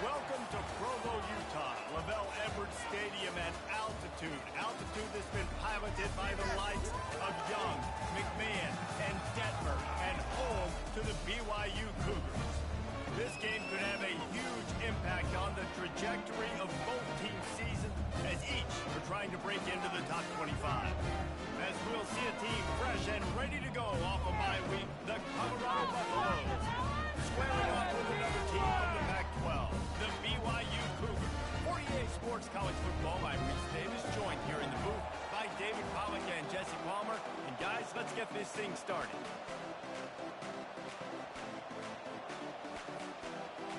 Welcome to Provo, Utah, Lavelle Edwards Stadium at altitude. Altitude that's been piloted by the likes of Young, McMahon, and Detmer, and home to the BYU Cougars. This game could have a huge impact on the trajectory of both teams' seasons as each are trying to break into the top 25. As we'll see a team fresh and ready to go off a bye week, the Colorado Buffaloes, squaring off with another team from the Pac-12, the BYU Cougars. 48 Sports College Football, I'm Reese Davis, joined here in the booth by David Pollock and Jesse Palmer. And guys, let's get this thing started.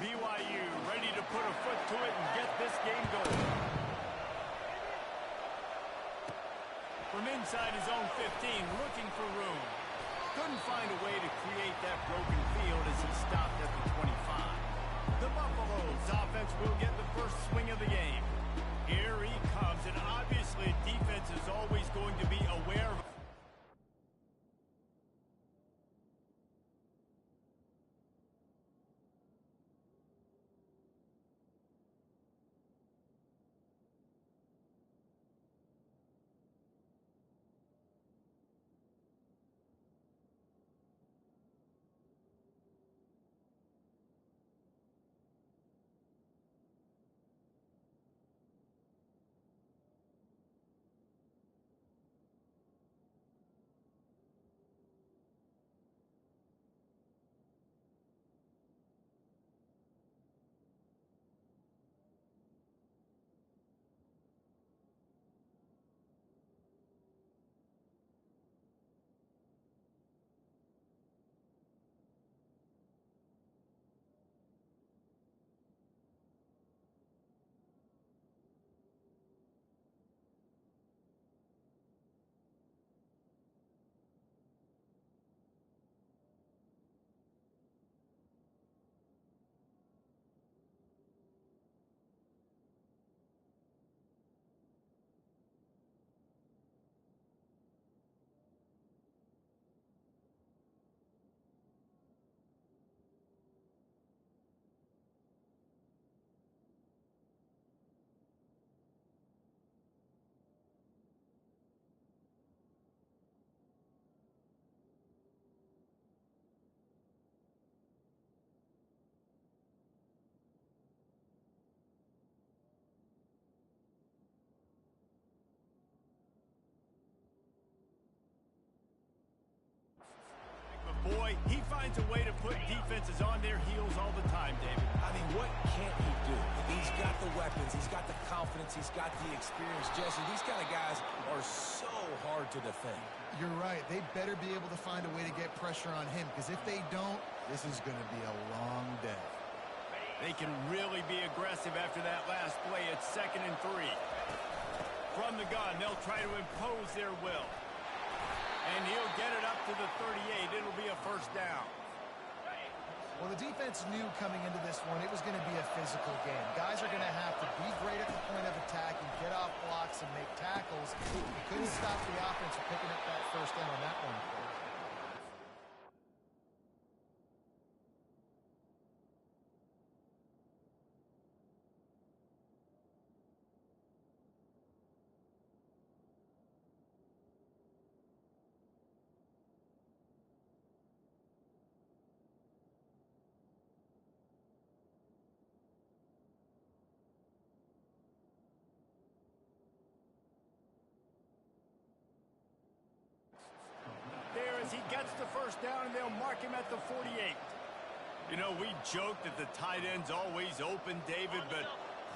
BYU ready to put a foot to it and get this game going. From inside his own 15, looking for room. Couldn't find a way to create that broken field as he stopped at the 25. The Buffaloes offense will get the first swing of the game. Here he comes, and obviously defense is always going to be aware of. Boy, he finds a way to put defenses on their heels all the time, David. I mean, what can't he do? He's got the weapons, he's got the confidence, he's got the experience. Jesse, these kind of guys are so hard to defend. You're right. They better be able to find a way to get pressure on him, because if they don't, this is going to be a long day. They can really be aggressive after that last play. It's 2nd and 3. From the gun, they'll try to impose their will. And he'll get it up to the 38. It'll be a first down. Well, the defense knew coming into this one it was going to be a physical game. Guys are going to have to be great at the point of attack and get off blocks and make tackles. They couldn't stop the offense from picking up that first down on that one. There as he gets the first down, and they'll mark him at the 48. You know, we joke that the tight end's always open, David, but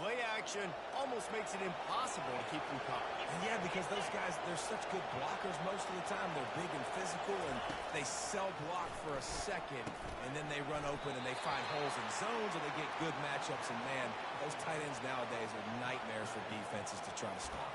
play action almost makes it impossible to keep them caught. And yeah, because those guys, they're such good blockers most of the time. They're big and physical, and they cell block for a second, and then they run open and they find holes in zones, and they get good matchups. And, man, those tight ends nowadays are nightmares for defenses to try to stop.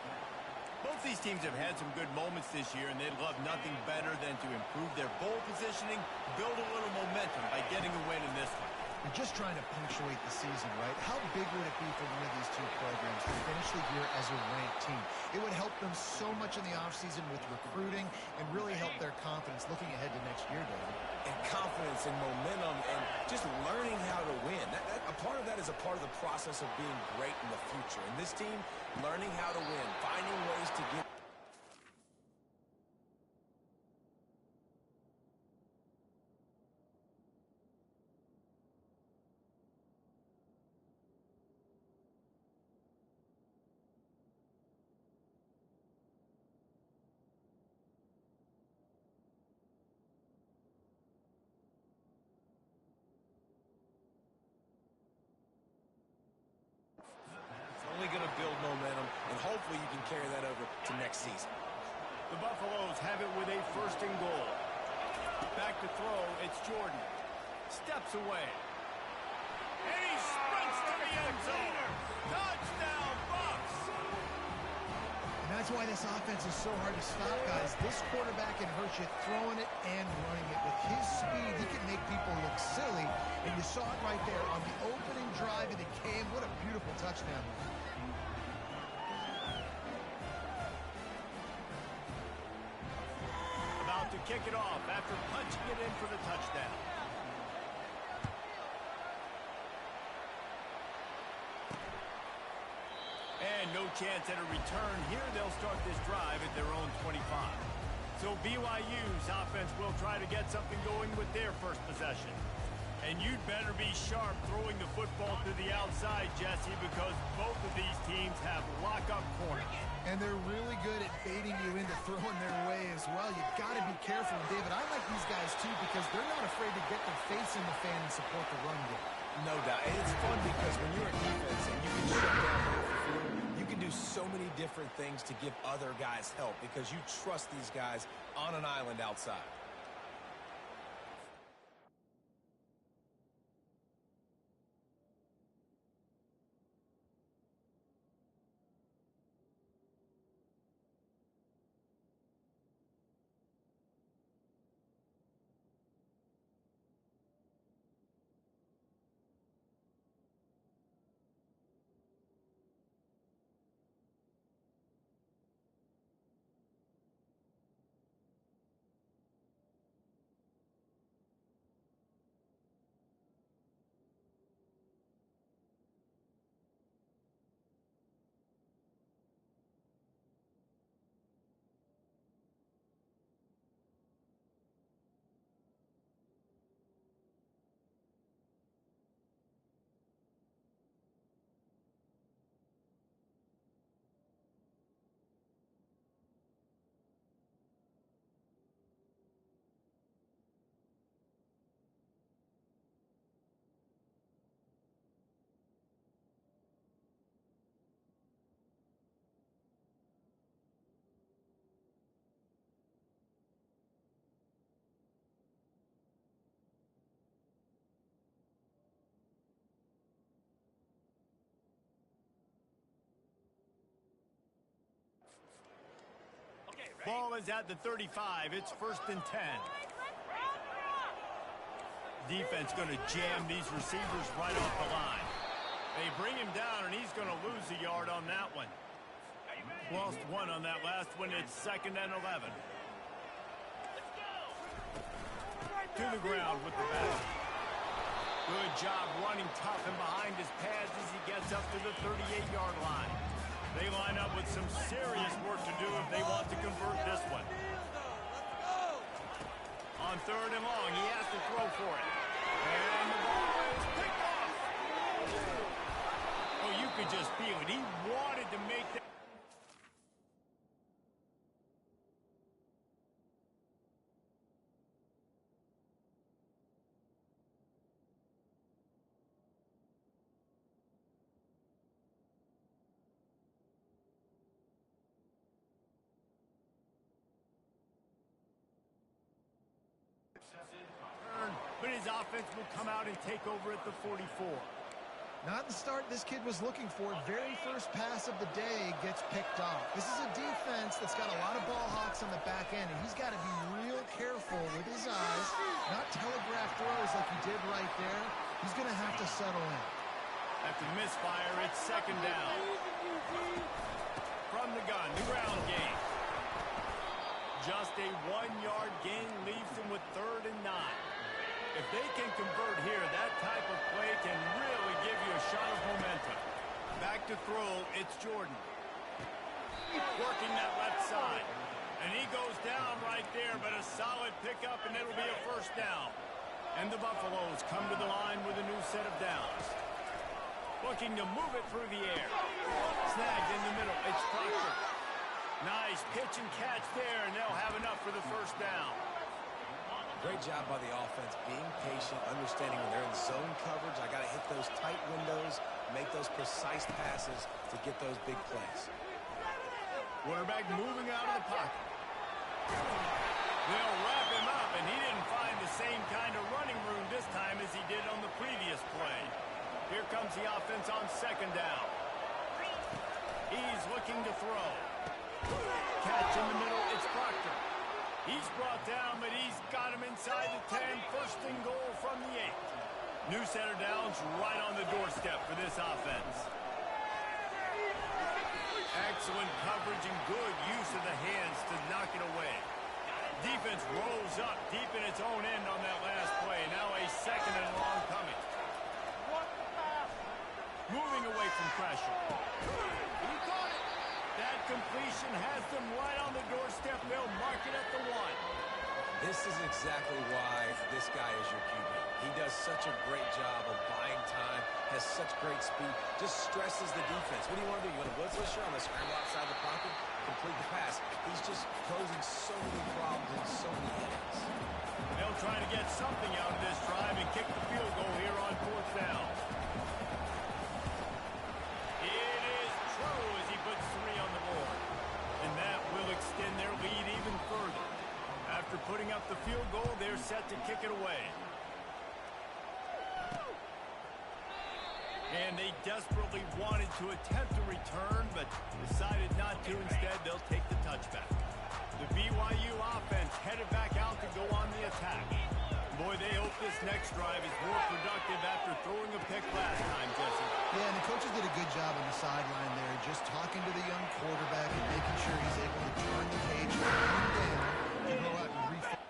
Both these teams have had some good moments this year, and they'd love nothing better than to improve their bowl positioning, build a little momentum by getting a win in this one. You're just trying to punctuate the season, right? How big would it be for one of these two programs to finish the year as a ranked team? It would help them so much in the offseason with recruiting and really help their confidence looking ahead to next year, David. And confidence and momentum and just learning how to win. A part of that is a part of the process of being great in the future. And this team, learning how to win, finding ways to get. Only going to build momentum, and hopefully you can carry that over to next season. The Buffaloes have it with a first and goal. Back to throw, it's Jordan. Steps away. And he sprints to the end zone. Touchdown, Bucks! And that's why this offense is so hard to stop, guys. This quarterback can hurt you throwing it and running it. With his speed, he can make people look silly. And you saw it right there on the opening drive, and it came. What a beautiful touchdown. About to kick it off after punching it in for the touchdown. And no chance at a return here. They'll start this drive at their own 25. So BYU's offense will try to get something going with their first possession. And you'd better be sharp throwing the football to the outside, Jesse, because both of these teams have lock-up corners. And they're really good at baiting you into throwing their way as well. You've got to be careful. And David, I like these guys too because they're not afraid to get their face in the fan and support the run game. No doubt. And it's fun because when you're a defense and you can shut down half the field, you can do so many different things to give other guys help because you trust these guys on an island outside. Ball is at the 35. It's 1st and 10. Defense going to jam these receivers right off the line. They bring him down, and he's going to lose a yard on that one. Lost one on that last one. It's 2nd and 11. To the ground with the back. Good job running tough and behind his pads as he gets up to the 38-yard line. They line up with some serious work to do if they want to convert this one. On 3rd and long, he has to throw for it. And the ball is picked off. Oh, you could just feel it. He wanted to make that. But his offense will come out and take over at the 44. Not the start this kid was looking for. Very first pass of the day gets picked off. This is a defense that's got a lot of ball hawks on the back end, and he's got to be real careful with his eyes, not telegraph throws like he did right there. He's going to have to settle in. After the misfire, it's second down. From the gun, the ground game. Just a 1-yard gain leaves them with 3rd and 9. If they can convert here, that type of play can really give you a shot of momentum. Back to throw, it's Jordan. Working that left side. And he goes down right there, but a solid pickup, and it'll be a first down. And the Buffaloes come to the line with a new set of downs. Looking to move it through the air. Snagged in the middle. It's Proctor. Nice pitch and catch there, and they'll have enough for the first down. Great job by the offense, being patient, understanding when they're in zone coverage. I got to hit those tight windows, make those precise passes to get those big plays. Quarterback moving out of the pocket. They'll wrap him up, and he didn't find the same kind of running room this time as he did on the previous play. Here comes the offense on second down. He's looking to throw. Catch in the middle, it's Proctor. He's brought down, but he's got him inside the 10. First and goal from the 8. New set of downs right on the doorstep for this offense. Excellent coverage and good use of the hands to knock it away. Defense rolls up deep in its own end on that last play. Now a second and long coming. Moving away from pressure. He caught it. That completion has them right on the doorstep. They'll mark it at the 1. This is exactly why this guy is your QB. He does such a great job of buying time, has such great speed, just stresses the defense. What do you want to do? You want to blitz rusher on the scramble outside the pocket? Complete the pass. He's just posing so many problems and so many headaches. They'll try to get something out of this drive and kick the field goal here on 4th down. It is true as he puts 3 on the board. And that will extend their lead even further. After putting up the field goal, they're set to kick it away. And they desperately wanted to attempt a return, but decided not to. Instead, they'll take the touchback. The BYU offense headed back out to go on the attack. Boy, they hope this next drive is more productive after throwing a pick last time, Jesse. Yeah, and the coaches did a good job on the sideline there, just talking to the young quarterback and making sure he's able to turn the page and calm down to go out and refocus.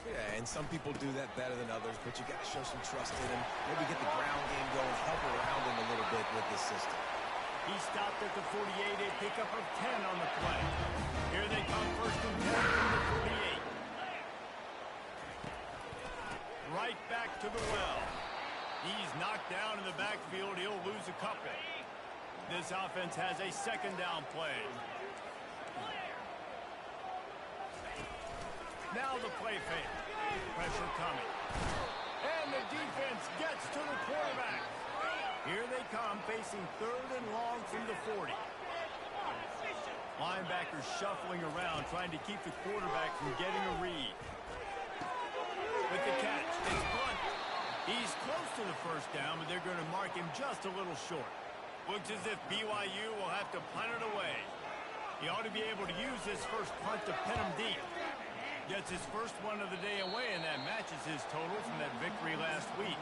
Yeah, and some people do that better than others, but you got to show some trust in him. Maybe get the ground game going, help around him a little bit with this system. He stopped at the 48, a pickup of 10 on the play. Here they come, first and 10 from the 48. Right back to the well. He's knocked down in the backfield. He'll lose a couple. This offense has a second down play. Now the play fake. Pressure coming. And the defense gets to the quarterback. Here they come, facing 3rd and long from the 40. Linebackers shuffling around, trying to keep the quarterback from getting a read. With the catch, it's Blunt. He's close to the first down, but they're going to mark him just a little short. Looks as if BYU will have to punt it away. He ought to be able to use his first punt to pin him deep. Gets his first one of the day away, and that matches his total from that victory last week.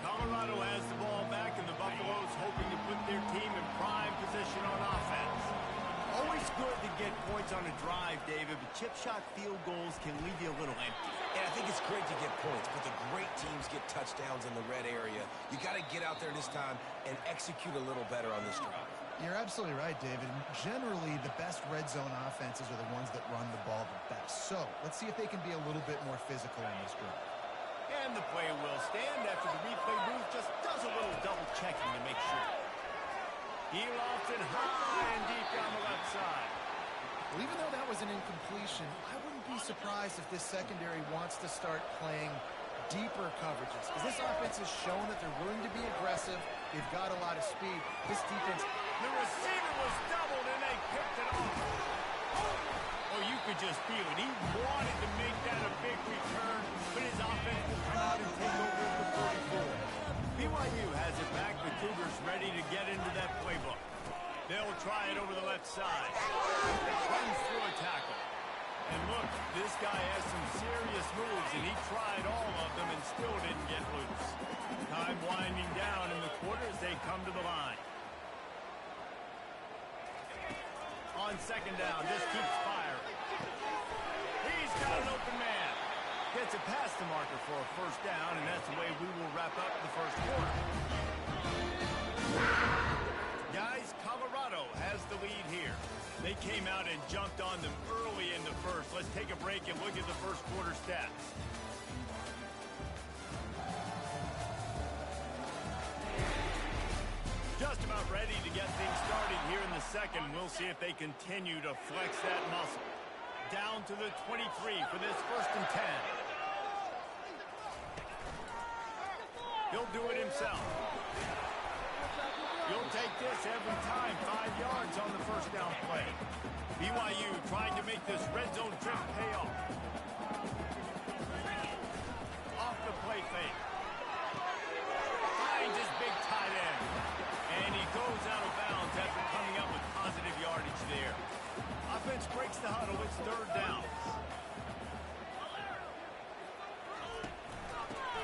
Colorado has the ball back, and the Buffaloes hoping to put their team in prime position on offense. Always good to get points on a drive, David, but chip shot field goals can leave you a little empty. And I think it's great to get points, but the great teams get touchdowns in the red area. You got to get out there this time and execute a little better on this drive. You're absolutely right, David. Generally, the best red zone offenses are the ones that run the ball the best. So let's see if they can be a little bit more physical in this drive. And the play will stand after the replay booth just does a little double checking to make sure. He lofts it high and deep down the left side. Well, even though that was an incompletion, I wouldn't be surprised if this secondary wants to start playing deeper coverages, because this offense has shown that they're willing to be aggressive. They've got a lot of speed. This defense... The receiver was doubled, and they picked it off. Oh, you could just feel it. He wanted to make that a big return, but his offense will come out and take over at the 44. BYU has it back. The Cougars ready to get into that playbook. They'll try it over the left side. Runs through a tackle. And look, this guy has some serious moves, and he tried all of them and still didn't get loose. Time winding down in the quarter as they come to the line. On second down, just keeps firing. He's got an open man. Gets it past the marker for a first down, and that's the way we will wrap up the first quarter. Guys, Colorado has the lead here. They came out and jumped on them early in the first. Let's take a break and look at the first quarter stats. Just about ready to get things started here in the second. We'll see if they continue to flex that muscle. Down to the 23 for this 1st and 10. He'll do it himself. You'll take this every time. 5 yards on the first down play. BYU trying to make this red zone trip pay off. Off the play fake. Finds his big tight end. And he goes out of bounds after coming up with positive yardage there. Offense breaks the huddle. It's 3rd down.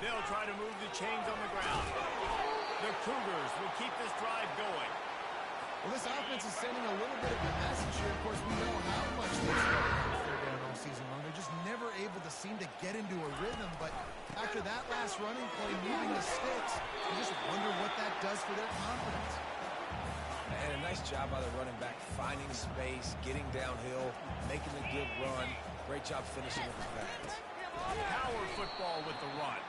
They'll try to move the chains on the ground. The Cougars will keep this drive going. Well, this offense is sending a little bit of a message here. Of course, we know how much they struggle on 3rd down all season long. They're just never able to seem to get into a rhythm. But after that last running play, moving the sticks, you just wonder what that does for their confidence. And a nice job by the running back, finding space, getting downhill, making a good run. Great job finishing with his pads. Power football with the run.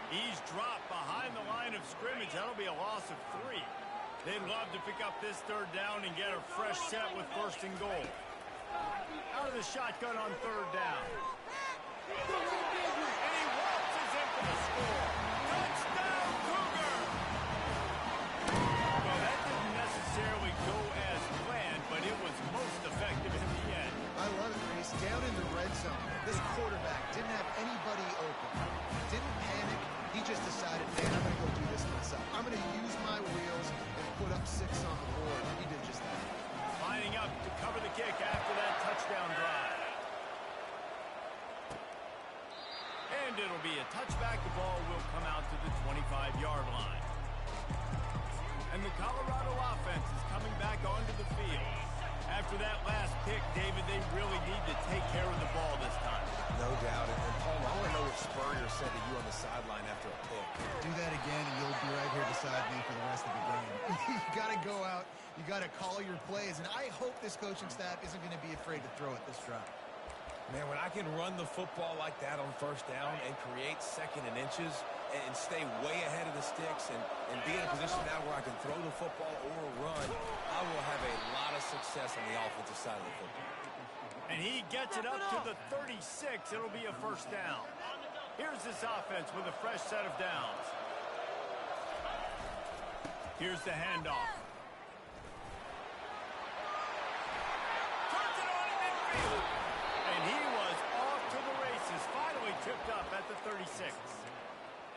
He's dropped behind the line of scrimmage. That'll be a loss of 3. They'd love to pick up this 3rd down and get a fresh set with 1st and goal. Out of the shotgun on 3rd down. And he waltzes in for the score. Touchdown, Cougar! Well, that didn't necessarily go as planned, but it was most effective in the end. I love it, Reese. Down in the red zone, this quarterback didn't have anybody open. Didn't panic. He just decided, man, I'm going to go do this myself. I'm going to use my wheels and put up 6 on the board. He did just that. Lining up to cover the kick after that touchdown drive. And it'll be a touchback. The ball will come out to the 25-yard line. And the Colorado offense is coming back onto the field. After that last pick, David, they really need to take care of the ball this time. No doubt. And Paul, I want to know what Spurrier said to you on the sideline after a pick. Do that again, and you'll be right here beside me for the rest of the game. You got to go out. You got to call your plays. And I hope this coaching staff isn't going to be afraid to throw it this drive. Man, when I can run the football like that on 1st down and create 2nd and inches and stay way ahead of the sticks and be in a position now where I can throw the football or run, I will have a lot of success on the offensive side of the football. And he gets it up to the 36. It'll be a first down. Here's this offense with a fresh set of downs. Here's the handoff. Turns it on in midfield. And he was off to the races. Finally tripped up at the 36.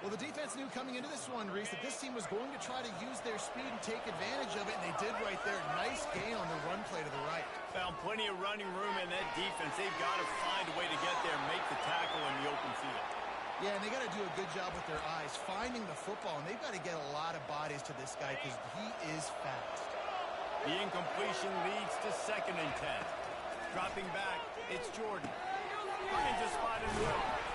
Well, the defense knew coming into this one, Reese, that this team was going to try to use their speed and take advantage of it, and they did right there. Nice gain on the run play to the right. Found plenty of running room in that defense. They've got to find a way to get there and make the tackle in the open field. Yeah, and they got to do a good job with their eyes, finding the football, and they've got to get a lot of bodies to this guy because he is fast. The incompletion leads to 2nd and 10. Dropping back, it's Jordan. Finds a spot in the middle.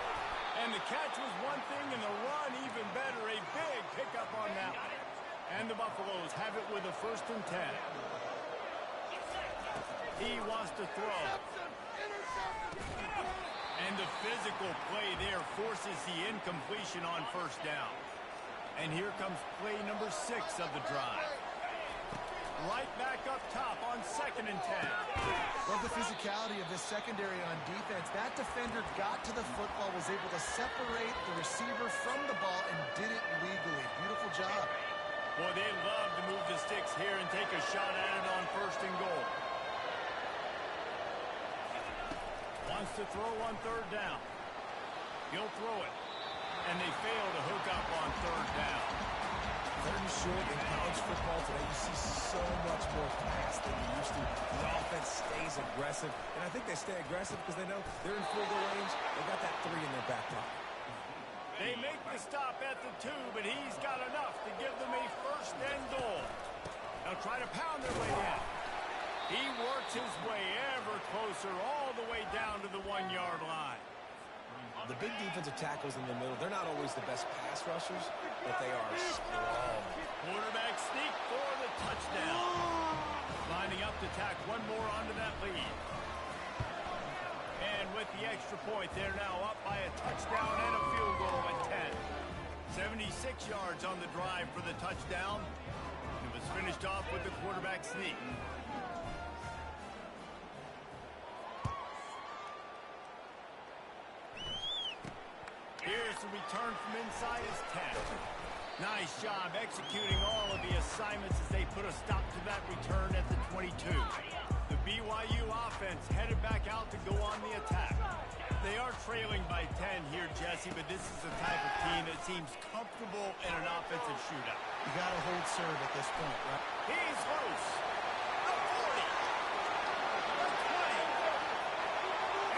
And the catch was one thing, and the run even better. A big pickup on that one. And the Buffaloes have it with a 1st and 10. He wants to throw. And the physical play there forces the incompletion on 1st down. And here comes play number 6 of the drive. Right back up top on 2nd and 10. Love the physicality of this secondary on defense. That defender got to the football, was able to separate the receiver from the ball, and did it legally. Beautiful job. Boy, they love to move the sticks here and take a shot at it on 1st and goal. Wants to throw on 3rd down. He'll throw it. And they fail to hook up on 3rd down. 3rd and short in college football today, you see so much more pass than you used to. The offense stays aggressive, and I think they stay aggressive because they know they're in field goal range. They got that 3 in their back pocket. They make the stop at the 2, but he's got enough to give them a 1st and goal. They'll try to pound their way in. He works his way ever closer all the way down to the 1-yard line. The big defensive tackles in the middle, they're not always the best pass rushers, but they are strong. Quarterback sneak for the touchdown. Lining up to tack one more onto that lead. And with the extra point, they're now up by a touchdown and a field goal at 10. 76 yards on the drive for the touchdown. It was finished off with the quarterback sneak. Here's the return from inside his 10. Nice job executing all of the assignments as they put a stop to that return at the 22. The BYU offense headed back out to go on the attack. They are trailing by 10 here, Jesse, but this is the type of team that seems comfortable in an offensive shootout. You got to hold serve at this point, right? He's loose. The 40. The 20.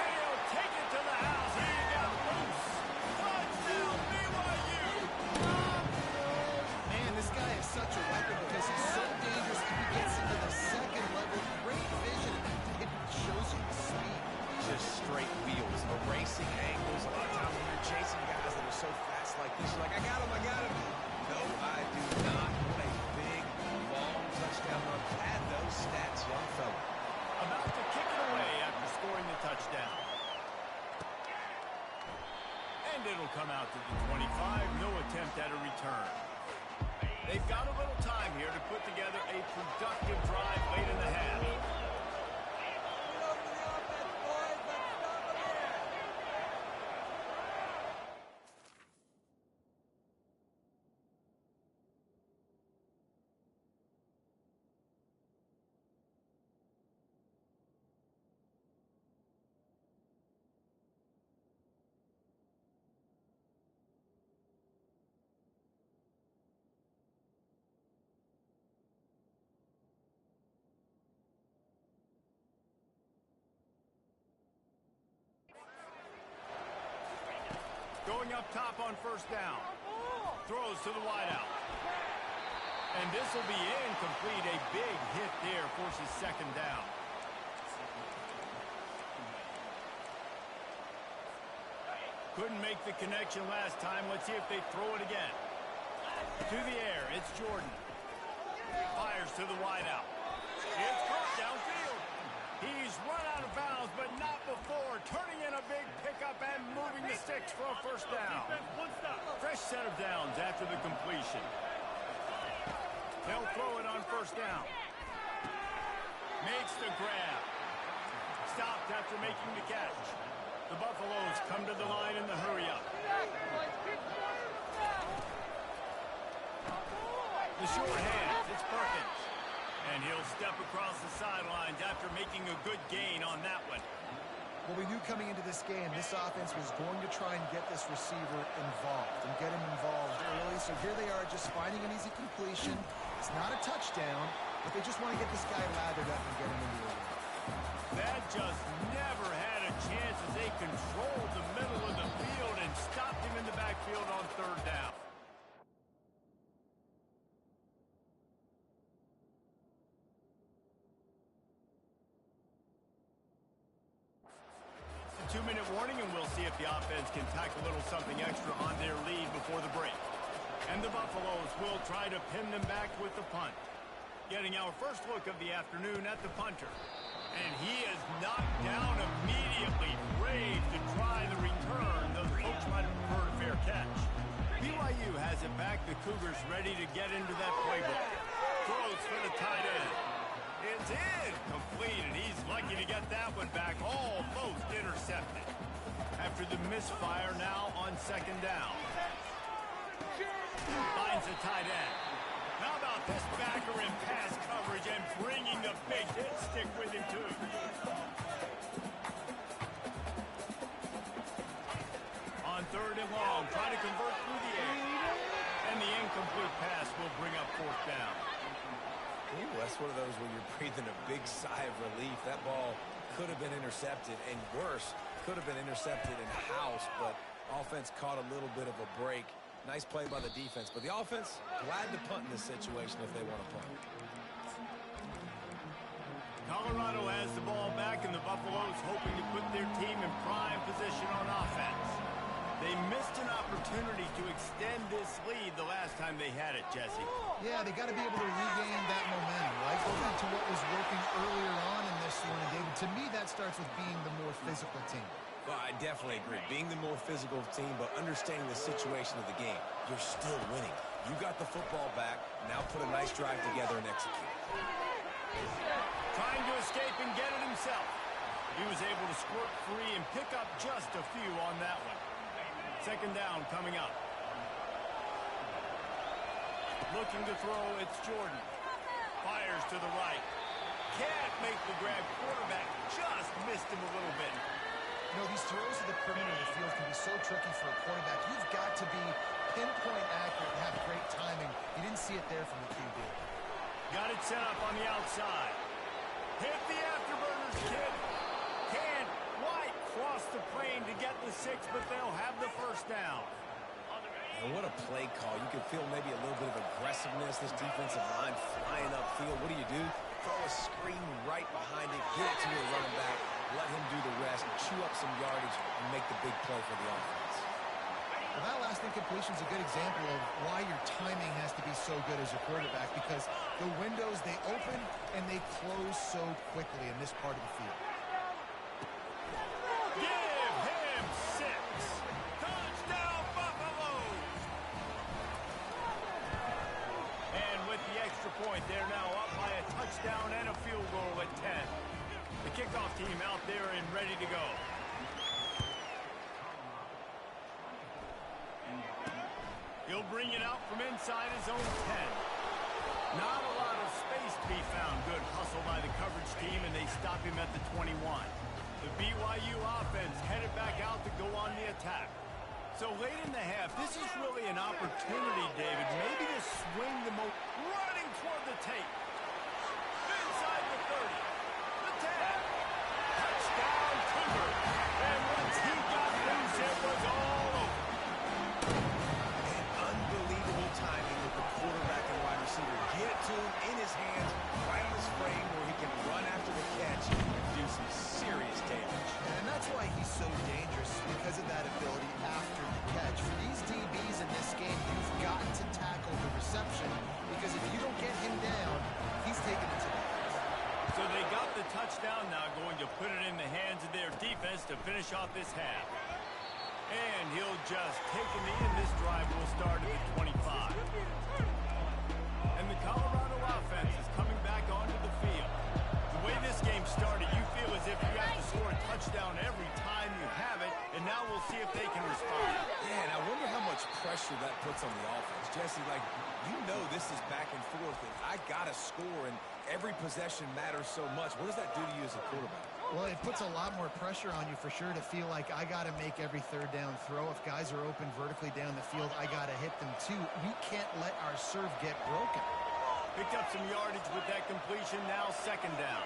And he'll take it to the house. He got loose. Touchdown, BYU. Man, this guy is such a weapon because he's so dangerous. If he gets into the 2nd level, great vision, and it shows you the speed. Just straight wheels, erasing angles. A lot of times when you're chasing guys that are so fast like this, you're like, I got him, I got him. No, I do not. What a big, long touchdown run. Add those stats, young fella. About to kick it away after scoring the touchdown. And it'll come out to the 25. No attempt at a return. They've got a little time here to put together a productive drive late in the half. Going up top on 1st down. Throws to the wideout. And this will be incomplete. A big hit there forces 2nd down. Couldn't make the connection last time. Let's see if they throw it again. To the air, it's Jordan. Fires to the wideout. It's caught downfield. He's run out of bounds, but not before. Turning in a big pickup and moving the sticks for a 1st down. Fresh set of downs after the completion. They'll throw it on 1st down. Makes the grab. stopped after making the catch. The Buffaloes come to the line in the hurry-up. The short hand, it's Perkins. And he'll step across the sidelines after making a good gain on that one. Well, we knew coming into this game, this offense was going to try and get this receiver involved and get him involved early. So here they are just finding an easy completion. It's not a touchdown, but they just want to get this guy lathered up and get him into the lead. That just never had a chance as they controlled the middle of the field and stopped him in the backfield on third down. It's a 2-minute warning, and we'll see if the offense can tack a little something extra on their lead before the break. And the Buffaloes will try to pin them back with the punt. Getting our first look of the afternoon at the punter. And he is knocked down immediately, brave to try the return. Those folks might have preferred a fair catch. BYU has it back. The Cougars ready to get into that playbook. Throws for the tight end. It's in. Complete, and he's lucky to get that one back. Almost intercepted. After the misfire now on second down. Finds the tight end. How about this backer in pass coverage and bringing the big hit stick with him, too? On third and long, trying to convert through the air. And the incomplete pass will bring up fourth down. Ooh, that's one of those where you're breathing a big sigh of relief. That ball could have been intercepted, and worse, could have been intercepted in house, but offense caught a little bit of a break. Nice play by the defense, but the offense glad to punt in this situation if they want to punt. Colorado has the ball back, and the Buffaloes hoping to put their team in prime position on offense. They missed an opportunity to extend this lead the last time they had it, Jesse. Yeah, they got to be able to regain that momentum, right? Go back to what was working earlier on in this one, and David, to me, that starts with being the more physical team. Well, I definitely agree. Being the more physical team, but understanding the situation of the game. You're still winning. You got the football back. Now put a nice drive together and execute. Trying to escape and get it himself. He was able to squirt free and pick up just a few on that one. Second down coming up. Looking to throw, it's Jordan. Fires to the right. Can't make the grab. Quarterback just missed him a little bit. You know, these throws to the perimeter of the field can be so tricky for a quarterback. You've got to be pinpoint accurate and have great timing. You didn't see it there from the QB. Got it set up on the outside. Hit the afterburners, kid. Can White cross the plane to get the 6, but they'll have the first down. And what a play call. You can feel maybe a little bit of aggressiveness. This defensive line flying upfield. What do? Throw a screen right behind it. Get it to your running back. Let him do the rest. Chew up some yardage and make the big play for the offense. Well, that last incompletion is a good example of why your timing has to be so good as a quarterback, because the windows, they open and they close so quickly in this part of the field. Give him 6. Touchdown, Buffaloes! And with the extra point, they're now up by a touchdown and a field goal at 10. The kickoff team out there and ready to go. He'll bring it out from inside his own 10. Not a lot of space to be found. Good hustle by the coverage team, and they stop him at the 21. The BYU offense headed back out to go on the attack. So late in the half, this is really an opportunity, David, maybe to swing the most. Running toward the tape. Inside the 30. The 10. Touchdown, Cougar. And once he got loose, it was all over. And unbelievable timing with the quarterback and wide receiver. Get it to him in his hands, right on his frame where he can run after the catch and do some serious damage. And that's why he's so dangerous, because of that ability after the catch. For these DBs in this game, you've got to tackle the reception, because if you don't get him down, he's taking it to the house. So they got the touchdown now, going to put it in the hands of their defense to finish off this half. And he'll just take a knee, and this drive will start at the 25. And the Colorado offense is coming back onto the field. The way this game started, you feel as if you have to pressure that puts on the offense. Jesse, like, you know this is back and forth, and I got to score, and every possession matters so much. What does that do to you as a quarterback? Well, it puts a lot more pressure on you for sure to feel like I got to make every third down throw. If guys are open vertically down the field, I got to hit them too. We can't let our serve get broken. Picked up some yardage with that completion. Now second down.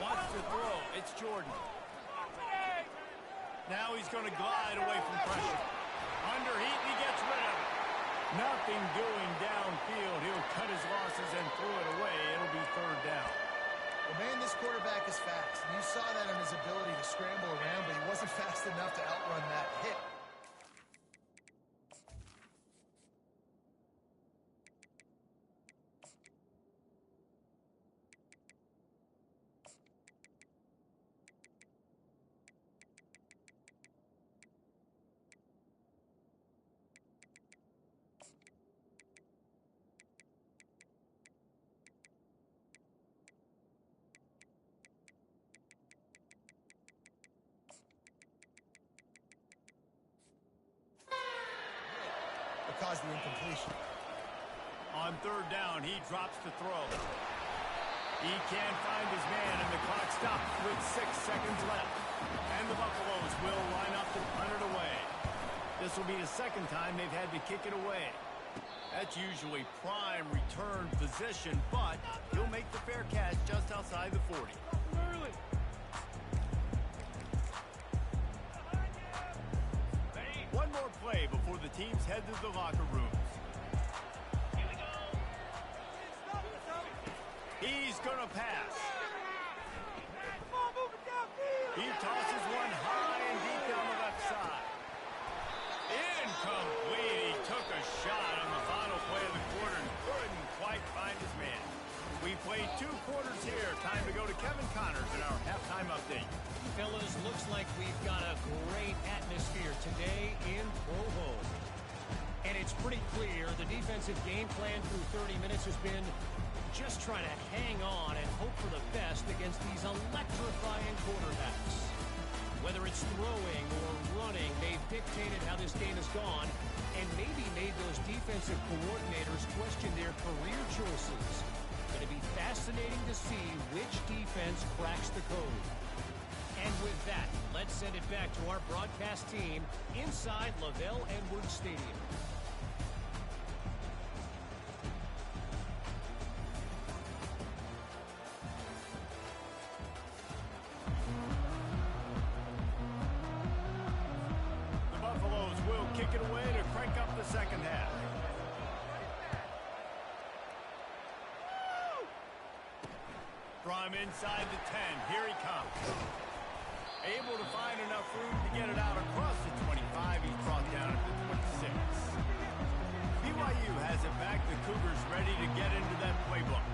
Wants to throw. It's Jordan. Now he's going to glide away from pressure. Under heat, he gets rid of it. Nothing doing downfield. He'll cut his losses and throw it away. It'll be third down. Well, man, this quarterback is fast. And you saw that in his ability to scramble around, but he wasn't fast enough to outrun that hit. Caused the incompletion. On third down, he drops the throw. He can't find his man, and the clock stops with 6 seconds left. And the Buffaloes will line up to punt it away. This will be the second time they've had to kick it away. That's usually prime return position, but he'll make the fair catch just outside the 40. One more play before the teams head to the locker rooms. He's going to pass. He tosses one high and deep down the left side. Incomplete. He took a shot on the final play of the quarter and couldn't quite find his man. We played 2 quarters here. Time to go to Kevin Connors in our halftime update. Fellas, looks like we've got a great atmosphere today in Provo. And it's pretty clear the defensive game plan through 30 minutes has been just trying to hang on and hope for the best against these electrifying quarterbacks. Whether it's throwing or running, they've dictated how this game has gone and maybe made those defensive coordinators question their career choices. Going to be fascinating to see which defense cracks the code. And with that, let's send it back to our broadcast team inside LaVell Edwards Stadium. The Buffaloes will kick it away to crank up the second half. From inside the 10, here he comes. Able to find enough room to get it out across the 25. He's brought down at the 26. BYU has it back. The Cougars ready to get into that playbook.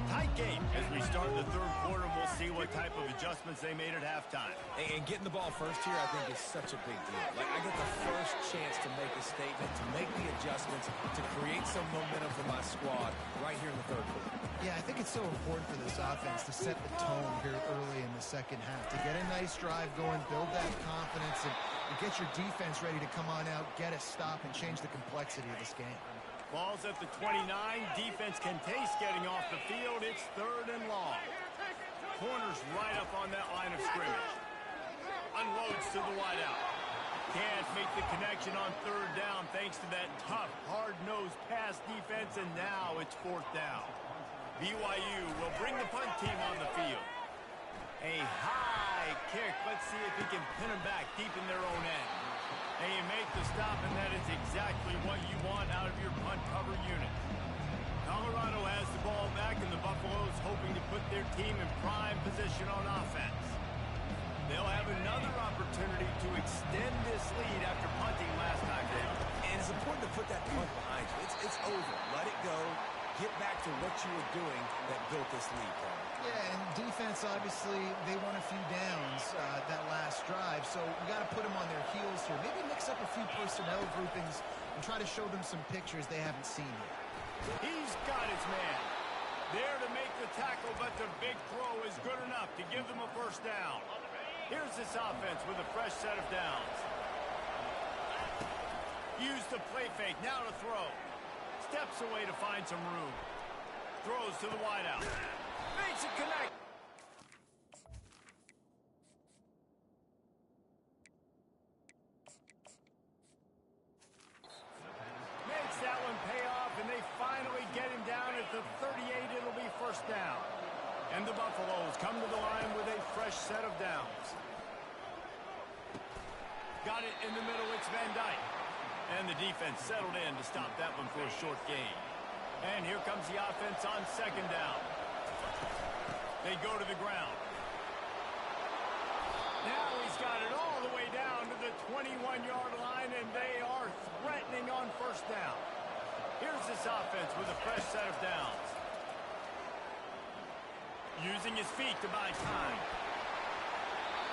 Tight game as we start the third quarter. We'll see what type of adjustments they made at halftime. And getting the ball first here, I think, is such a big deal. Like, I get the first chance to make a statement, to make the adjustments, to create some momentum for my squad right here in the third quarter. Yeah, I think it's so important for this offense to set the tone here early in the second half, to get a nice drive going, build that confidence, and get your defense ready to come on out, get a stop, and change the complexity of this game. Ball's at the 29. Defense can taste getting off the field. It's third and long. Corner's right up on that line of scrimmage. Unloads to the wideout. Can't make the connection on third down thanks to that tough, hard-nosed pass defense, and now it's fourth down. BYU will bring the punt team on the field. A high kick. Let's see if he can pin them back deep in their own end. And you make the stop, and that is exactly what you want out of your punt cover unit. Colorado has the ball back, and the Buffaloes hoping to put their team in prime position on offense. They'll have another opportunity to extend this lead after punting last time down. And it's important to put that punt behind you. It's over. Let it go. Get back to what you were doing that built this lead, Paul. Yeah, and defense, obviously, they won a few downs that last drive, so we got to put them on their heels here. Maybe mix up a few personnel groupings and try to show them some pictures they haven't seen yet. He's got his man. There to make the tackle, but the big throw is good enough to give them a first down. Here's this offense with a fresh set of downs. Use the play fake. Now to throw. Steps away to find some room. Throws to the wideout. Makes it connect. Makes that one pay off, and they finally get him down at the 38. It'll be first down. And the Buffaloes come to the line with a fresh set of downs. Got it in the middle. It's Van Dyke. And the defense settled in to stop that one for a short gain. And here comes the offense on second down. They go to the ground. Now he's got it all the way down to the 21-yard line, and they are threatening on first down. Here's this offense with a fresh set of downs. Using his feet to buy time.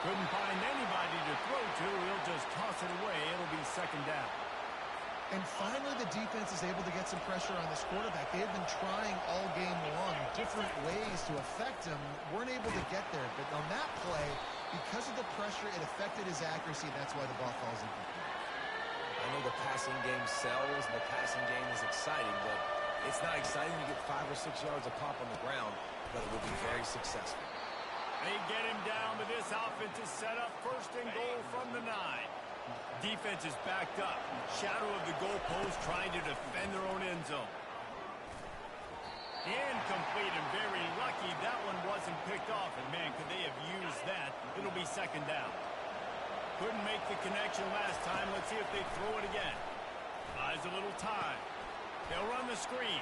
Couldn't find anybody to throw to. He'll just toss it away. It'll be second down. And finally, the defense is able to get some pressure on this quarterback. They have been trying all game long different ways to affect him. Weren't able to get there. But on that play, because of the pressure, it affected his accuracy. That's why the ball falls incomplete. I know the passing game sells and the passing game is exciting, but it's not exciting to get 5 or 6 yards a pop on the ground, but it will be very successful. They get him down, but this offense is set up first and goal from the 9. Defense is backed up. Shadow of the goalpost trying to defend their own end zone. Incomplete, and very lucky that one wasn't picked off. And man, could they have used that? It'll be second down. Couldn't make the connection last time. Let's see if they throw it again. Buys a little time. They'll run the screen.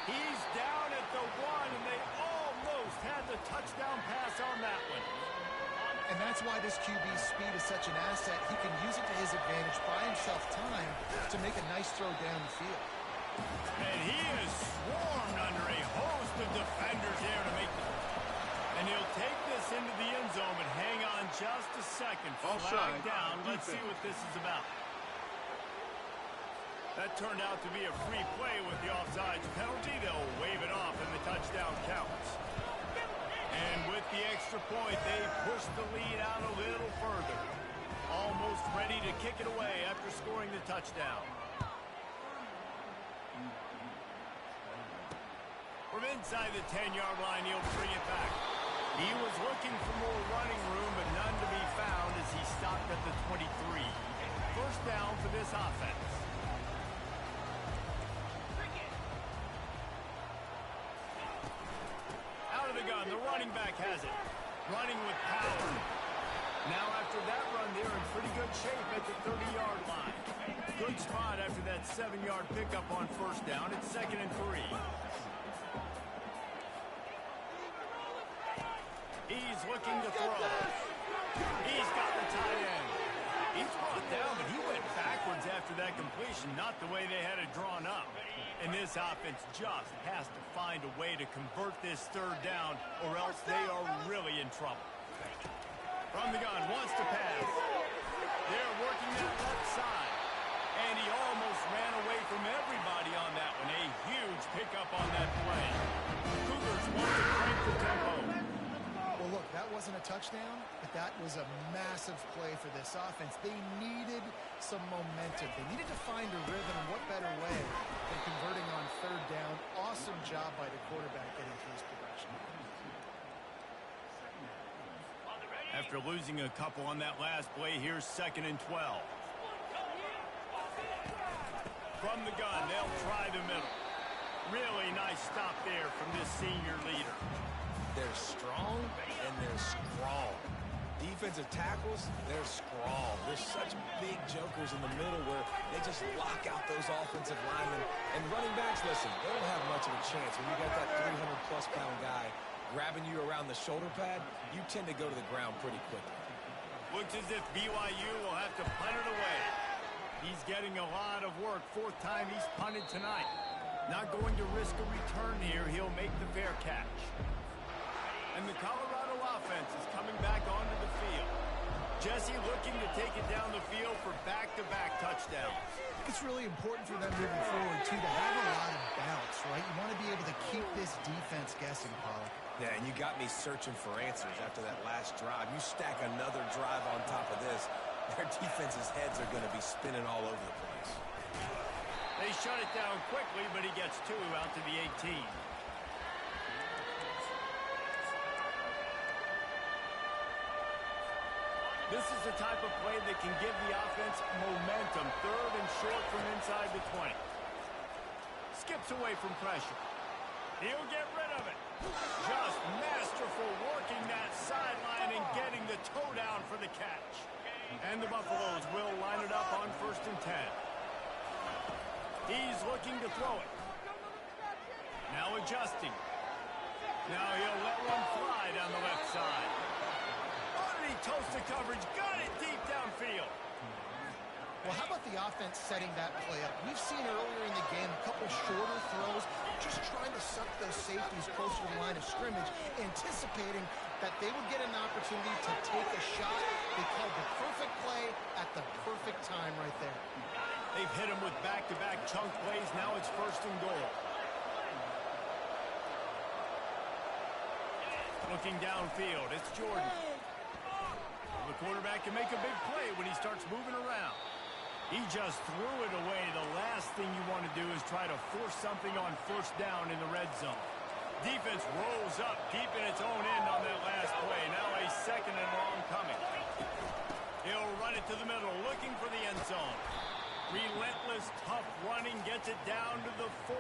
He's down at the 1, and they almost had the touchdown pass on that one. And that's why this QB's speed is such an asset. He can use it to his advantage, buy himself time to make a nice throw down the field. And he is swarmed under a host of defenders here to make the... And he'll take this into the end zone, but hang on just a second. Flag down. Let's see what this is about. That turned out to be a free play with the offsides penalty. They'll wave it off, and the touchdown counts. And with the extra point, they push the lead out a little further. Almost ready to kick it away after scoring the touchdown. From inside the 10-yard line, he'll bring it back. He was looking for more running room, but none to be found as he stopped at the 23. First down for this offense. Out of the gun, the running back has it. Running with power. Now after that run, they're in pretty good shape at the 30-yard line. Good spot after that 7-yard pickup on first down. It's 2nd and 3. He's looking to throw. He's got the tight end. He's brought down, but he went backwards after that completion, not the way they had it drawn up. And this offense just has to find a way to convert this third down, or else they are really in trouble. From the gun, wants to pass. They're working that left side. And he almost ran away from everybody on that one. A huge pickup on that play. Cougars want to crank the tempo. Well, look, that wasn't a touchdown, but that was a massive play for this offense. They needed some momentum. They needed to find a rhythm, and what better way than converting on third down. Awesome job by the quarterback getting to his progression. After losing a couple on that last play, here's 2nd and 12. From the gun, they'll try the middle. Really nice stop there from this senior leader. They're strong and they're scrawl. Defensive tackles, they're scrawl. There's such big jokers in the middle where they just lock out those offensive linemen. And running backs, listen, they don't have much of a chance. When you got that 300-plus pound guy grabbing you around the shoulder pad, you tend to go to the ground pretty quickly. Looks as if BYU will have to punt it away. He's getting a lot of work. 4th time he's punted tonight. Not going to risk a return here. He'll make the fair catch. And the Colorado offense is coming back onto the field. Jesse looking to take it down the field for back-to-back touchdowns. I think it's really important for them moving forward, too, to have a lot of bounce, right? You want to be able to keep this defense guessing, Paul. Yeah, and you got me searching for answers after that last drive. You stack another drive on top of this, their defense's heads are going to be spinning all over the place. They shut it down quickly, but he gets 2 out to the 18. This is the type of play that can give the offense momentum. 3rd and short from inside the 20. Skips away from pressure. He'll get rid of it. Just masterful working that sideline and getting the toe down for the catch. And the Buffaloes will line it up on 1st and 10. He's looking to throw it. Now adjusting. Now he'll let one fly down the left side. Already toasted coverage. Got it deep downfield. Well, how about the offense setting that play up? We've seen earlier in the game a couple shorter throws, just trying to suck those safeties closer to the line of scrimmage, anticipating that they would get an opportunity to take a shot. They called the perfect play at the perfect time right there. They've hit him with back-to-back chunk plays. Now it's 1st and goal. Looking downfield, it's Jordan. The quarterback can make a big play when he starts moving around. He just threw it away. The last thing you want to do is try to force something on 1st down in the red zone. Defense rolls up deep in its own end on that last play. Now a 2nd and long coming. He'll run it to the middle, looking for the end zone. Relentless, tough running, gets it down to the 4.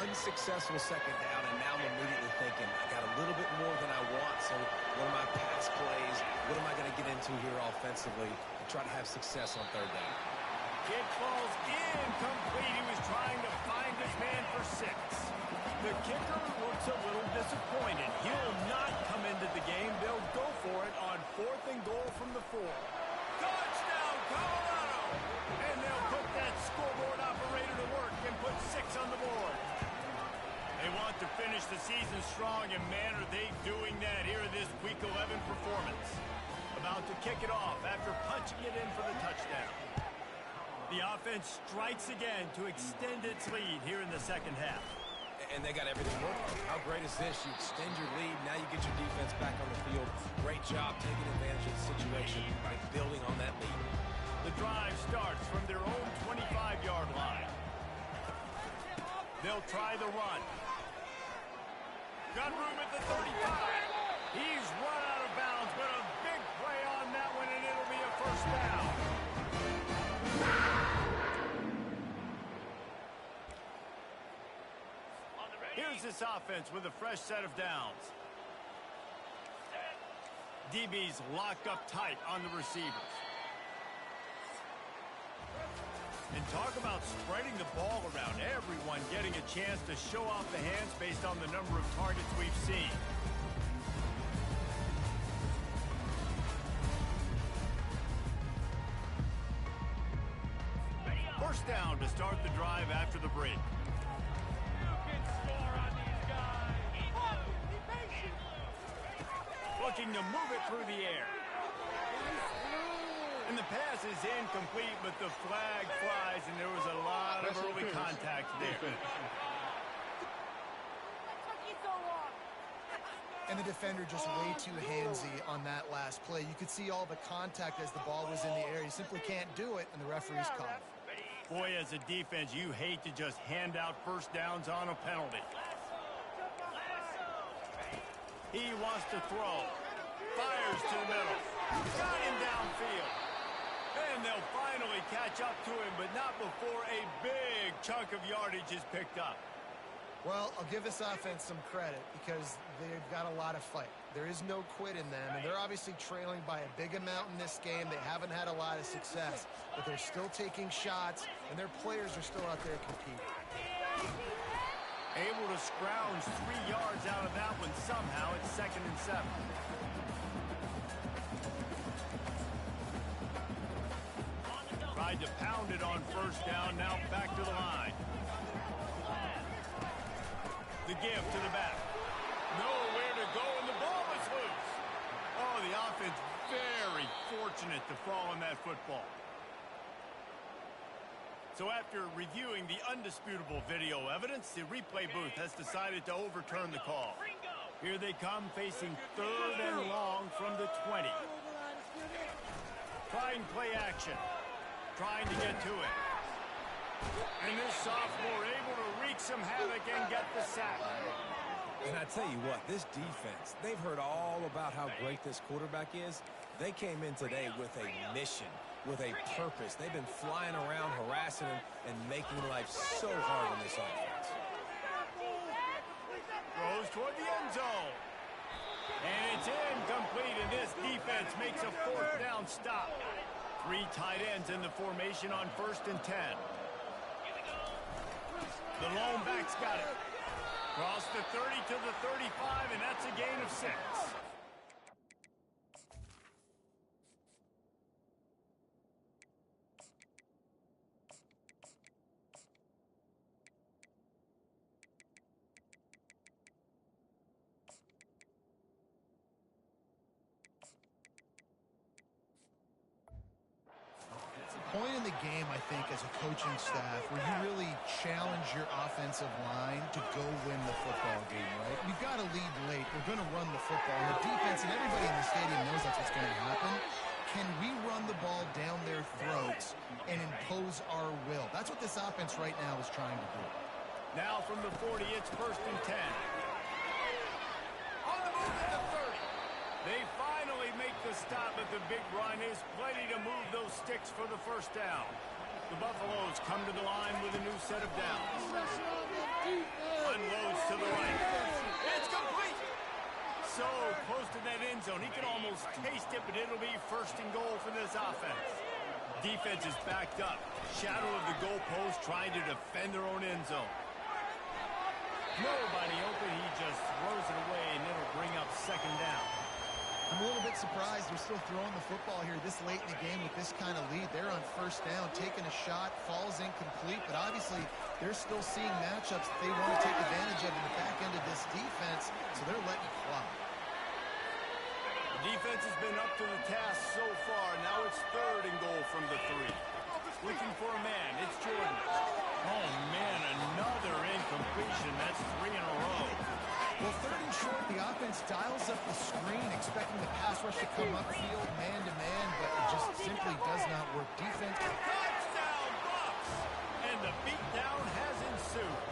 Unsuccessful 2nd down, and now I'm immediately thinking, I got a little bit more than I want, so what are my pass plays? What am I going to get into here offensively to try to have success on 3rd down? Kick falls incomplete. He was trying to find his man for 6. The kicker looks a little disappointed. He'll not come into the game. They'll go for it on 4th and goal from the 4. Touchdown, Colorado! And they'll put that scoreboard operator to work and put 6 on the board. They want to finish the season strong, and man, are they doing that here in this Week 11 performance. About to kick it off after punching it in for the touchdown. The offense strikes again to extend its lead here in the 2nd half. And they got everything working. How great is this? You extend your lead, now you get your defense back on the field. Great job taking advantage of the situation by building on that lead. The drive starts from their own 25-yard line. They'll try the run. Got room at the 35. He's run out of bounds, but a big play on that one, and it'll be a 1st down. Here's this offense with a fresh set of downs. DB's locked up tight on the receivers. And talk about spreading the ball around. Everyone getting a chance to show off the hands based on the number of targets we've seen. First down to start the drive after the break. Looking to move it through the air. And the pass is incomplete, but the flag flies, and there was a lot of early contact there. And the defender just way too handsy on that last play. You could see all the contact as the ball was in the air. You simply can't do it, and the referee's called. Boy, as a defense, you hate to just hand out 1st downs on a penalty. He wants to throw. Fires to the middle. Got him downfield. And they'll finally catch up to him, but not before a big chunk of yardage is picked up. Well, I'll give this offense some credit because they've got a lot of fight. There is no quit in them, and they're obviously trailing by a big amount in this game. They haven't had a lot of success, but they're still taking shots, and their players are still out there competing. Able to scrounge 3 yards out of that one somehow. It's 2nd and 7. Tried to pound it on 1st down, now back to the line. The give to the back. Nowhere to go, and the ball is loose. Oh, the offense very fortunate to fall on that football. So after reviewing the undisputable video evidence, the replay booth has decided to overturn the call. Here they come facing 3rd and long from the 20. Trying play action. Trying to get to it. And this sophomore able to wreak some havoc and get the sack. And I tell you what, this defense, they've heard all about how great this quarterback is. They came in today with a mission, with a purpose. They've been flying around, harassing him, and making life so hard on this offense. Throws toward the end zone. And it's incomplete, and this defense makes a fourth down stop. 3 tight ends in the formation on 1st and 10. The lone back's got it. Cross the 30 to the 35, and that's a gain of 6. Point in the game, I think, as a coaching staff, where you really challenge your offensive line to go win the football game, right? You've got to lead late. We're going to run the football. And the defense and everybody in the stadium knows that's what's going to happen. Can we run the ball down their throats and impose our will? That's what this offense right now is trying to do. Now from the 40, it's 1st and 10. On the move at the 30. They finally make the stop at the big run. Is plenty to move those sticks for the first down. The Buffaloes come to the line with a new set of downs. Unloads to the right. It's complete. So close to that end zone. He can almost taste it, but it'll be 1st and goal for this offense. Defense is backed up. Shadow of the goalpost trying to defend their own end zone. Nobody open. He just throws it away, and it'll bring up 2nd down. I'm a little bit surprised they're still throwing the football here this late in the game with this kind of lead. They're on 1st down, taking a shot, falls incomplete, but obviously they're still seeing matchups that they want to take advantage of in the back end of this defense, so they're letting it fly. The defense has been up to the task so far. Now it's 3rd and goal from the 3. Looking for a man. It's Jordan. Oh, man, another incompletion. That's 3 in a row. Well, 3rd and short, the offense dials up the screen, expecting the pass rush to come upfield, man-to-man, but it just simply does not work. Defense. Touchdown, Bucks! And the beatdown has ensued.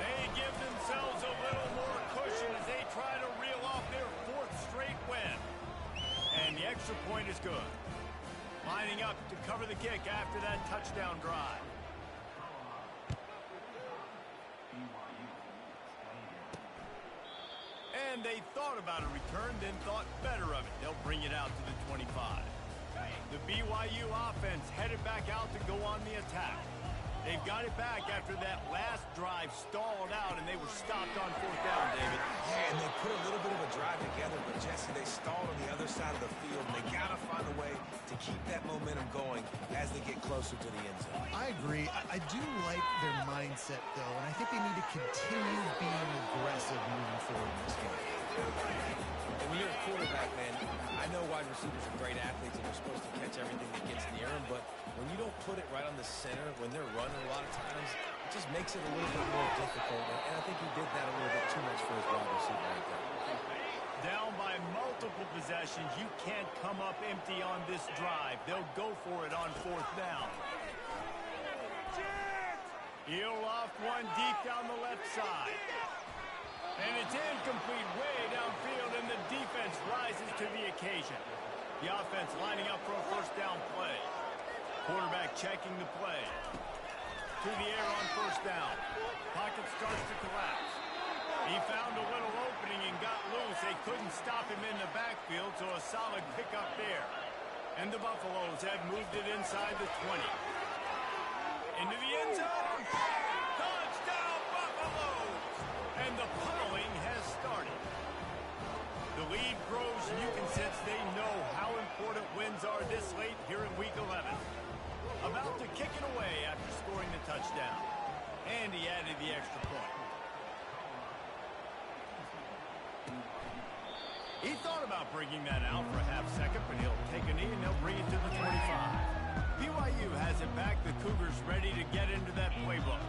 They give themselves a little more cushion as they try to reel off their 4th straight win. And the extra point is good. Lining up to cover the kick after that touchdown drive. And they thought about a return, then thought better of it. They'll bring it out to the 25. The BYU offense headed back out to go on the attack. They've got it back after that last drive stalled out, and they were stopped on 4th down, David. Yeah, and they put a little bit of a drive together, but Jesse, they stalled on the other side of the field, and they got to find a way to keep that momentum going as they get closer to the end zone. I agree. I do like their mindset, though, and I think they need to continue being aggressive moving forward in this game. And when you're a quarterback, man, I know wide receivers are great athletes and they're supposed to catch everything that gets near them, but when you don't put it right on the center, when they're running a lot of times, it just makes it a little bit more difficult. And I think he did that a little bit too much for his wide receiver right there. Down by multiple possessions, you can't come up empty on this drive. They'll go for it on 4th down. He'll loft one deep down the left side. And it's incomplete way downfield, and the defense rises to the occasion. The offense lining up for a 1st down play. Quarterback checking the play. To the air on 1st down. Pocket starts to collapse. He found a little opening and got loose. They couldn't stop him in the backfield, so a solid pickup there. And the Buffaloes have moved it inside the 20. Into the end zone. Touchdown, Buffaloes! And the pummeling has started. The lead grows, and you can sense they know how important wins are this late here in Week 11. About to kick it away after scoring the touchdown. And he added the extra point. He thought about bringing that out for a half second, but he'll take a knee and they'll bring it to the 25. BYU has it back. The Cougars ready to get into that playbook.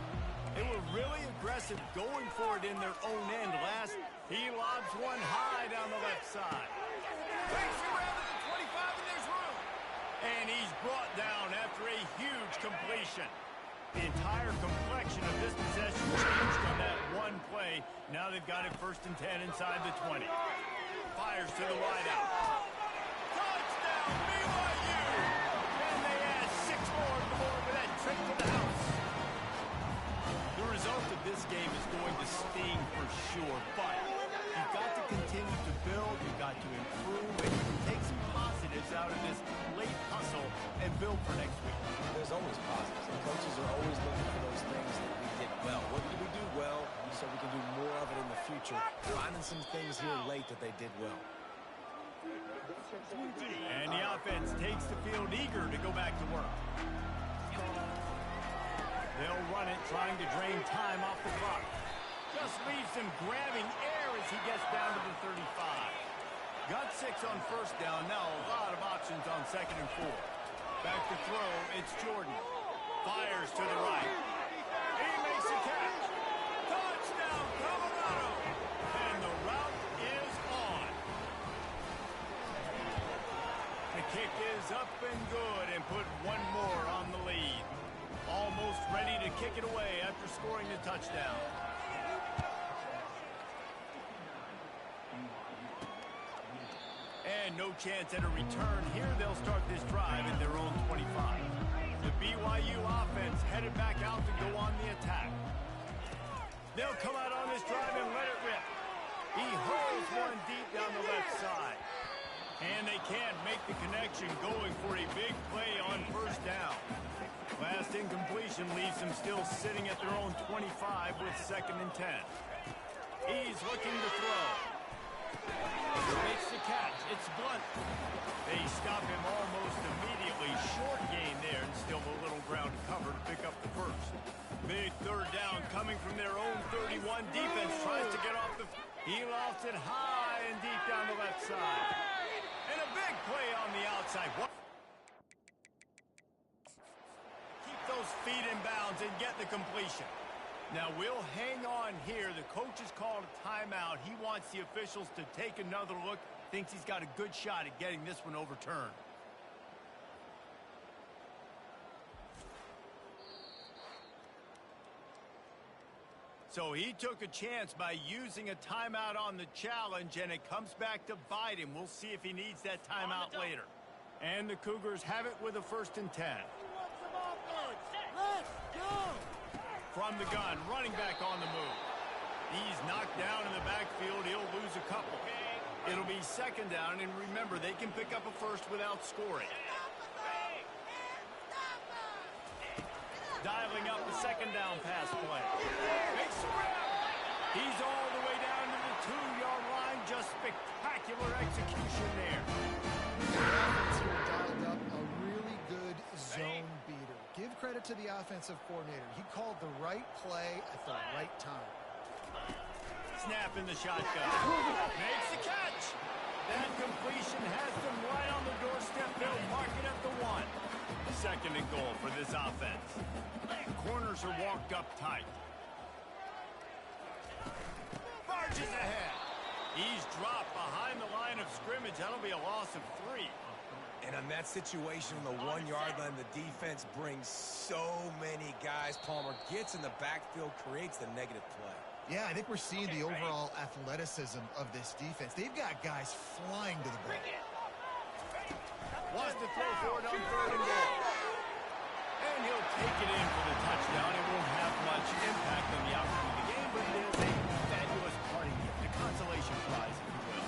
They were really aggressive going for it in their own end last. He lobs one high down the left side. Breaks around at the 25, and there's room. And he's brought down after a huge completion. The entire complexion of this possession changed on that one play. Now they've got it 1st and 10 inside the 20. Fires to the wideout. Touchdown, BYU! And they add 6 more to the board with that trip to the house. The result of this game is going to sting for sure, but you've got to continue to build, you've got to improve, and take some positives out of this late hustle and build for next week. There's always positives. And coaches are always looking for those things that we did well. What did we do well so we can do more of it in the future? Finding some things here late that they did well. And the offense takes the field eager to go back to work. They'll run it, trying to drain time off the clock. Just leaves him grabbing air as he gets down to the 35. Got 6 on 1st down. Now a lot of options on 2nd and 4. Back to throw, it's Jordan. Fires to the right. He makes a catch. Touchdown, Colorado! And the route is on. The kick is up and good and put one more on the lead. Almost ready to kick it away after scoring the touchdown. And no chance at a return here. They'll start this drive at their own 25. The BYU offense headed back out to go on the attack. They'll come out on this drive and let it rip. He hurls one deep down the left side. And they can't make the connection, going for a big play on 1st down. Last incompletion leaves them still sitting at their own 25 with 2nd and 10. He's looking to throw. Makes the catch. It's Blunt. They stop him almost immediately. Short gain there, and still a little ground cover to pick up the 1st. Big 3rd down coming from their own 31. Defense tries to get off the... He lofts it high and deep down the left side. And a big play on the outside. Keep those feet in bounds and get the completion. Now, we'll hang on here. The coach has called a timeout. He wants the officials to take another look. Thinks he's got a good shot at getting this one overturned. So he took a chance by using a timeout on the challenge, and it comes back to bite him. We'll see if he needs that timeout later. And the Cougars have it with a 1st and 10. Let's go! From the gun, running back on the move. He's knocked down in the backfield. He'll lose a couple. It'll be 2nd down, and remember, they can pick up a 1st without scoring. Dialing up the 2nd down pass play. Big scrap. He's all the way down to the 2-yard line. Just spectacular execution there. The offense here dialed up a really good zone beater. Give credit to the offensive coordinator. He called the right play at the right time. Snap in the shotgun. Makes the catch. That completion has them right on the doorstep. They'll mark it at the 1. 2nd and goal for this offense. Corners are walked up tight. Barges ahead. He's dropped behind the line of scrimmage. That'll be a loss of 3. And on that situation on the 1-yard line, the defense brings so many guys. Palmer gets in the backfield, creates the negative play. Yeah, I think we're seeing the overall athleticism of this defense. They've got guys flying to the ball. Wants to throw for it on 3rd and goal. And he'll take it in for the touchdown. It won't have much impact on the outcome of the game, but it is a fabulous parting gift, a consolation prize, if you will.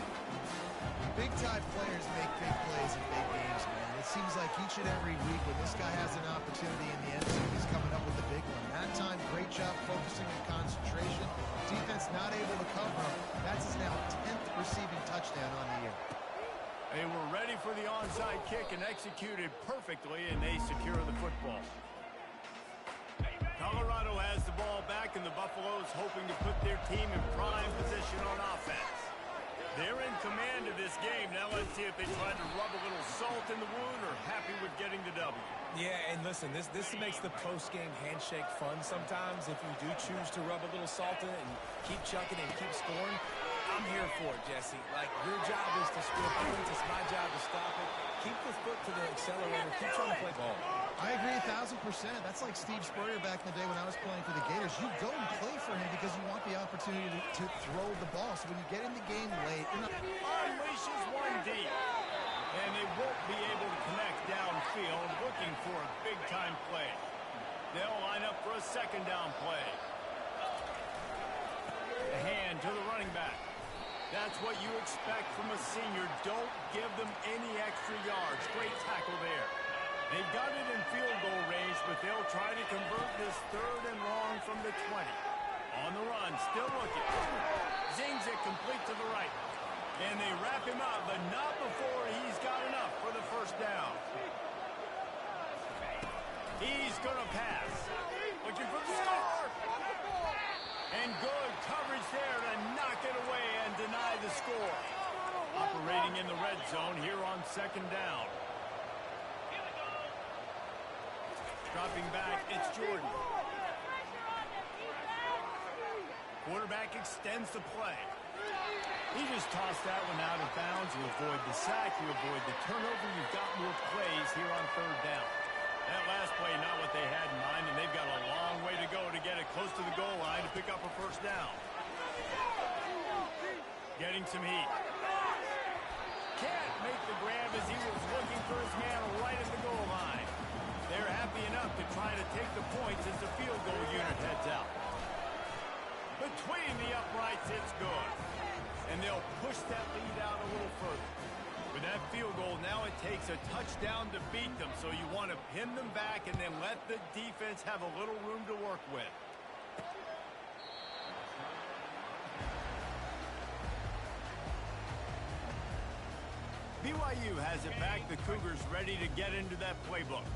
Big-time players make big plays in big games, man. It seems like each and every week when this guy has an opportunity in the end zone, he's coming up with the big one. That time, great job focusing and concentration. Defense not able to cover him. That's his now 10th receiving touchdown on the year. They were ready for the onside kick and executed perfectly, and they secure the football. Colorado has the ball back, and the Buffaloes hoping to put their team in prime position on offense. They're in command of this game. Now let's see if they try to rub a little salt in the wound or happy with getting the W. Yeah, and listen, this makes the post-game handshake fun sometimes if you do choose to rub a little salt in it and keep chucking and keep scoring. I'm here for it, Jesse. Like, your job is to score points. It's my job to stop it. Keep the foot to the accelerator. Keep trying to play ball. I agree 1,000%. That's like Steve Spurrier back in the day when I was playing for the Gators. You go and play for him because you want the opportunity to throw the ball. So when you get in the game late, you're not... Unleashes one deep. And they won't be able to connect downfield, looking for a big-time play. They'll line up for a second down play. A hand to the running back. That's what you expect from a senior. Don't give them any extra yards. Great tackle there. They've got it in field goal range, but they'll try to convert this 3rd and long from the 20. On the run, still looking. Zings it complete to the right. And they wrap him up, but not before he's got enough for the first down. He's going to pass. Looking for the score. And good coverage there to knock it away and deny the score. Operating in the red zone here on second down. Dropping back, it's Jordan. Quarterback extends the play. He just tossed that one out of bounds. You avoid the sack, you avoid the turnover. You've got more plays here on 3rd down. That last play, not what they had in mind, and they've got a long way to go to get it close to the goal line to pick up a first down. Getting some heat. Can't make the grab as he was looking for his man right at the goal line. They're happy enough to try to take the points as the field goal unit heads out. Between the uprights, it's good. And they'll push that lead out a little further. With that field goal, now it takes a touchdown to beat them, so you want to pin them back and then let the defense have a little room to work with. BYU has it back. The Cougars ready to get into that playbook.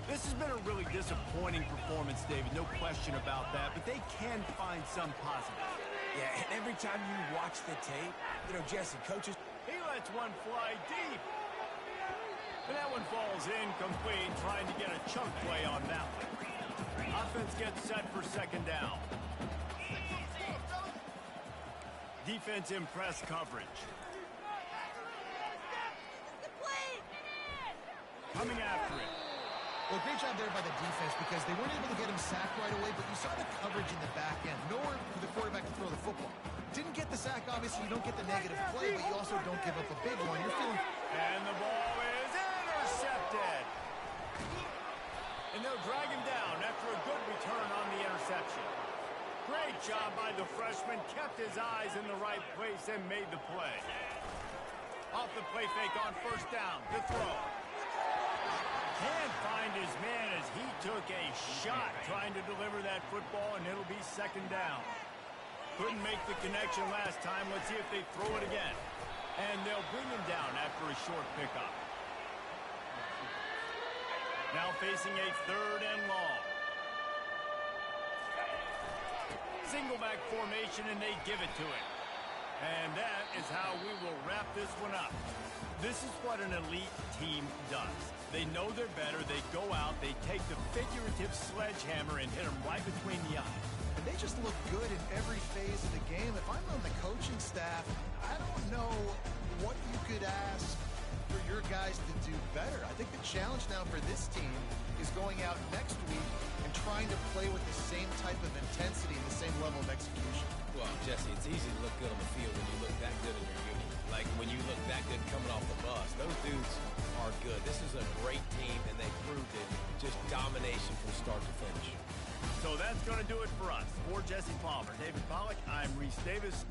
This has been a really disappointing performance, David. No question about that, but they can find some positive. Yeah, and every time you watch the tape, you know, Jesse, coaches... He lets one fly deep. And that one falls incomplete, trying to get a chunk play on that one. Offense gets set for second down. Defense in press coverage. Coming after it. Well, great job there by the defense because they weren't able to get him sacked right away, but you saw the coverage in the back end. Nowhere for the quarterback to throw the football. Didn't get the sack, obviously. You don't get the negative play, but you also don't give up a big one. You're feeling... And the ball is intercepted. And they'll drag him down after a good return on the interception. Great job by the freshman. Kept his eyes in the right place and made the play. Off the play fake on first down. To throw. Can't find his man as he took a shot trying to deliver that football, and it'll be second down. Couldn't make the connection last time. Let's see if they throw it again. And they'll bring him down after a short pickup. Now facing a 3rd and long. Single back formation, and they give it to him. And that is how we will wrap this one up. This is what an elite team does. They know they're better. They go out. They take the figurative sledgehammer and hit them right between the eyes. And they just look good in every phase of the game. If I'm on the coaching staff, I don't know what you could ask for your guys to do better. I think the challenge now for this team is going out next week and trying to play with the same type of intensity and the same level of execution. Well, Jesse, it's easy to look good on the field when you look that good in your unit. Like when you look that good coming off the bus. Those dudes are good. This is a great team, and they proved it. Just domination from start to finish. So that's going to do it for us. For Jesse Palmer, David Pollack, I'm Reese Davis.